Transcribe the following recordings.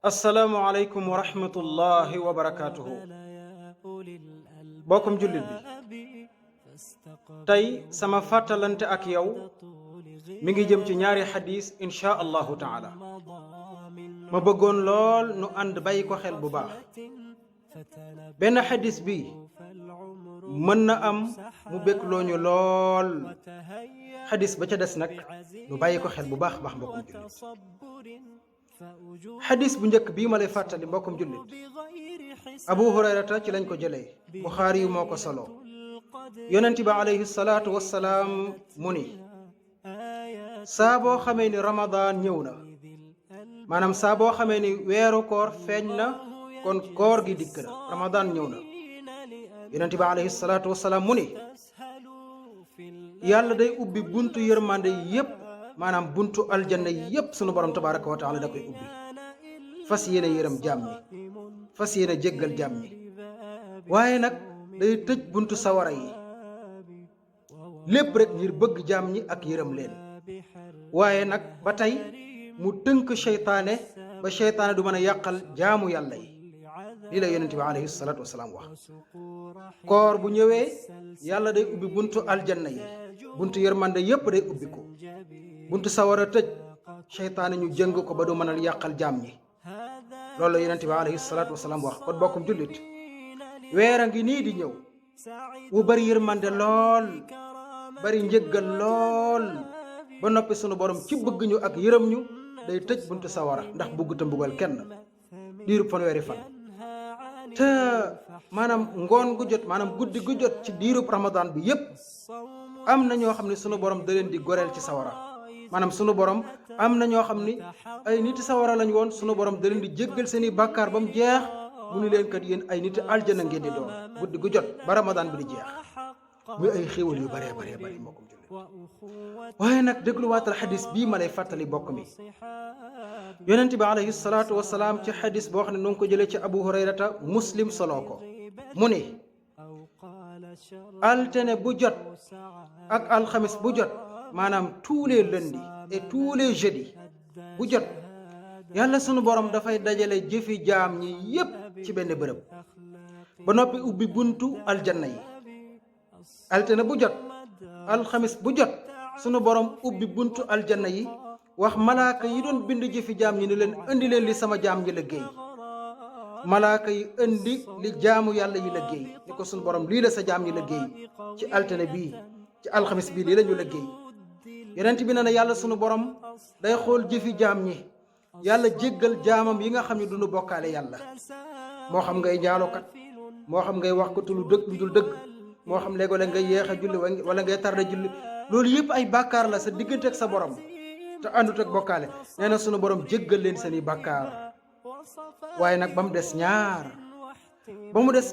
assalaamu aleykum wa rahmatullahi wa barakaatuhu. bokkum jullit bi tey sama fàttalante ak yow mi ngi jëm ci ñaari xadis insha allahu taala. ma bëggoon lool nu ànd bàyyi ko xel bu baax. benn xadis bi mën na am mu bégloo ñu lool, xadis ba ca des nag nu bàyyi ko xel bu baax baax mbokkum jullit. xadis bu njëkk bii ma lay fàttali mbokkum jullit, abu hurayrata ci lañ ko jëlee, buxaari yu moo ko solo. yonent bi alayhi salaatu wassalaam mu ni saa boo xamee ni ramadaan ñëw na, maanaam saa boo xamee ni weeru koor feeñ na, kon koor gi dikk na, ramadaan ñëw na. yonent bi alayhi salaatu wassalaam mu ni yàlla day ubbi buntu yërmande yépp, maanaam buntu aljanna yépp sunu borom tabaraka wa taala da koy ubbi, fas yéene yërëm jaam ñi, fas yéene jéggal jaam ñi. waaye nag day tëj buntu sawara yi, lépp rek ngir bëgg jaam ñi ak yërëm leen. waaye nag ba tey mu tënk seytaane ba seytaane du mën a yàqal jaamu yàlla yi. lii la yonent bi alayhi salaatu wasalaam wax. koor bu ñëwee yàlla day ubbi buntu aljanna yi, buntu yërmande yépp day ubbi ko, buntu sawara tëj, seytaane ñu jëng ko ba du mën a yàqal jaam ñi. loolu la yonent bi alayhi salaatu wasalaam wax. kon bokkum jullit, weer a ngi nii di ñëw wu bari yërmande lool, bari njëggal lool, ba noppi sunu borom ci bëgg ñu ak yërëm ñu day tëj buntu sawara ndax bëgg te mbugal kenn diirub fanweeri fan. te maanaam ngoon gu jot, maanaam guddi gu jot ci diirub ramadan bi yépp am na ñoo xam ne sunu borom da leen di goreel ci sawara. maanaam sunu borom am na ñoo xam ni ay niti sawara lañ woon, sunu borom da leen di jéggal seeni bàkkaar ba mu jeex, mu ni leen kat yéen ay niti aljana ngeen di doon guddi gu jot ba ramadan bi di jeex. muy ay xéewal yu baree baree bari mbokkum jullit. waaye nag dégluwaatal xadis bii ma lay fàttali bokk mi. yonent bi alayhi salaatu wasalaam ci xadis boo xam ne nu ngi ko jëlee ci abu hurayrata, muslim soloo ko, mu ni altine bu jot ak alxamis bu jot, maanaam tous les lundis et tous les jeudis bu jot, yàlla sunu borom dafay dajale jëfi jaam ñi yépp ci benn bërëb ba noppi ubbi buntu aljanna yi. altine bu jot, alxamis bu jot, sunu borom ubbi buntu aljanna yi, wax malaaka yi doon bind jëfi jaam ñi ni leen indi leen li sama jaam ñi liggéey. malaaka yi indi li jaamu yàlla yi liggéey, ni ko sunu borom lii la sa jaam ñi liggéey ci altine bii, ci alxamis bii lii la ñu liggéey. yonent bi ne na yàlla sunu borom day xool jëfi jaam ñi, yàlla jéggal jaamam yi nga xam ne duñu bokkaale yàlla. moo xam ngay njaalokat, moo xam ngay wax ko lu dul dëgg, moo xam léeg-léeg ngay yéex a julli wala ngay tarde julli, loolu yëpp ay bàkkaar la sa diggante ak sa borom te àndut ak bokkaale. nee na sunu borom jéggal leen seeni bàkkaar. waaye nag ba mu des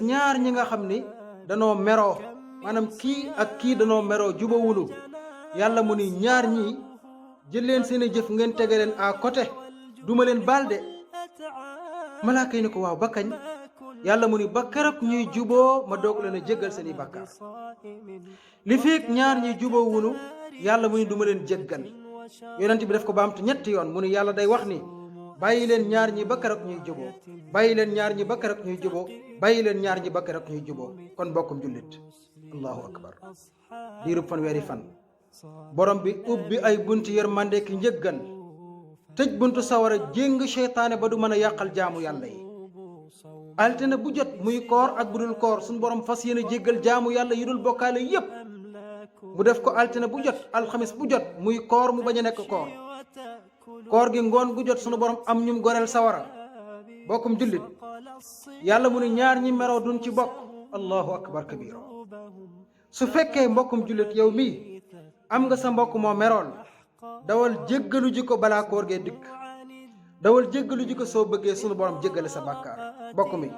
ñaar ñi nga xam ni danoo meroo, maanaam kii ak kii danoo meroo jubawunu. yàlla mu ni ñaar ñi jël leen seeni jëf ngeen tege leen à côté, duma leen baal de. malaaka yi ni ko waaw ba kañ? yàlla mu ni ba keroog ñuy juboo ma doog leen a jéggal seeni bàkkaar. li feek ñaar ñi juboo wunu, yàlla mu ni duma leen jéggal. yonent bi def ko baamtu ñetti yoon, mu ni yàlla day wax ni bàyyi leen ñaar ñi ba keroog ñuy juboo, bàyyi leen ñaar ñi ba keroog ñuy juboo, bàyyi leen ñaar ñi ba keroog ñuy juboo. kon bokkum jullit, allahu akbar, diirub fanweeri fan borom bi ubbi ay buntu yërmande ki njëggal, tëj buntu sawara, jéng seytaane ba du mën a yàqal jaamu yàlla yi. altine bu jot, muy koor ak bu dul koor, suñu borom fas yéene jéggal jaamu yàlla yi dul bokkaale yépp. mu def ko altine bu jot, alxamis bu jot, muy koor mu bañ a nekk koor. koor gi ngoon gu jot sunu borom am ñum goreel sawara. bokkum jullit, yàlla mu ni ñaar ñi meroo duñ ci bokk. allahu akbar kabira. su fekkee mbokkum jullit yow mii am nga sa mbokk moo merool, dawal jéggalu ji ko balaa koor gee dikk. dawal jéggalu ji ko soo bëggee sunu borom jéggale sa bàkkaar. mbokk mi,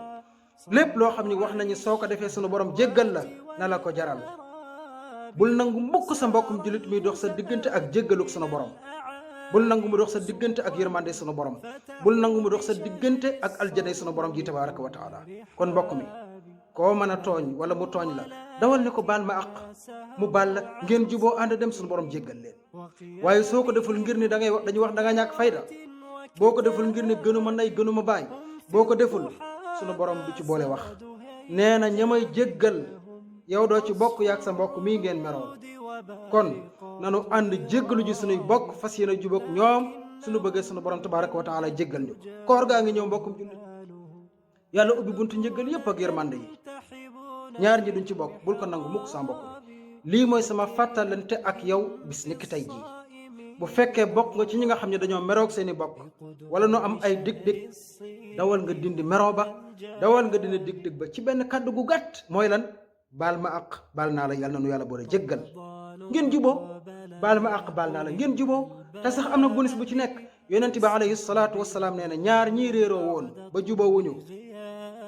lépp loo xam ni wax nañu soo ko defee sunu borom jéggal la, na la ko jaral. bul nangu mukk sa mbokkum jullit muy dox sa diggante ak jéggaluk sunu borom. bul nangu mu dox sa diggante ak yërmande sunu borom. bul nangu mu dox sa diggante ak aljanay sunu borom ji tabaraka wa taala. kon mbokk mi, koo mën a tooñ wala mu tooñ la, dawal ne ko baal ma àq, mu baal la, ngeen juboo ànd dem sunu borom jéggal leen. waaye soo ko deful ngir ni dañuy wax da nga ñàkk fayda, boo ko deful ngir ne gënuma ndey gënuma baay boo ko deful sunu borom du ci boole wax nee na ñamay jéggal yow doo ci bokk yaag sa mbokk mii ngeen meroon kon nanu ànd jéggalu ji sunuy bokk fas yéene jubóog ñoom sunu bëggee sunu borom tabaraka wa taala jéggal ñu koor gaa ngi ñëw mbokkum jullit yàlla ubbi buntu njéggal yépp ak yërmande yi ñaar ñi duñ ci bokk bul ko nangu mukk sa mbokk lii mooy sama fàttalante ak yow bis ni ki tey jii bu fekkee bokk nga ci ñi nga xam ne dañoo meroog seeni bokk wala nu am ay dig-dig dawal nga dindi meroo ba dawal nga dindi dig-dig ba ci benn kàddu gu gàtt mooy lan baal ma àq baal naa la yàlla na nu yàlla boole jéggal ngeen juboo baal ma àq baal naa la ngeen juboo te sax am na bonus bu ci nekk yonent bi alayhi salaatu wasalaam nee na ñaar ñii réeroo woon ba juboo wuñu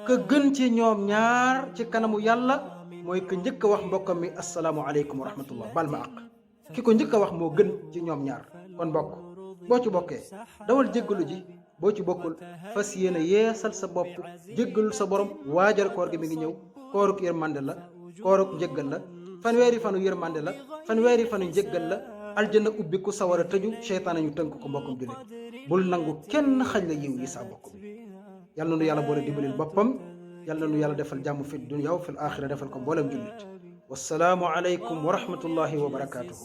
ka gën ci ñoom ñaar ci kanamu yàlla mooy ka njëkk a wax mbokkam mi assalaamu aleykum wa rahmatullah baal ma àq ki ko njëkk a wax moo gën ci ñoom ñaar kon bokk boo ci bokkee dawal jéggalu ji boo ci bokkul fas yéene yeesal sa bopp jéggalul sa borom waajal koor gi mi ngi ñëw kooruk yërmande la kooruk njëggal la fanweeri fanu yërmande la fanweeri fanu njëggal la aljanna ubbi ku sawar a tëju seytaane ñu tënk ko mbokkum jullit bul nangu kenn xañ la yiw yi saa bokk bi yàlla na nu yàlla boole dimbalil boppam yàlla na nu yàlla defal jàmm fi dunya wa fil axira defal ko mboolem jullit wassalaamu aleykum wa rahmatullahi wa barakaatuhu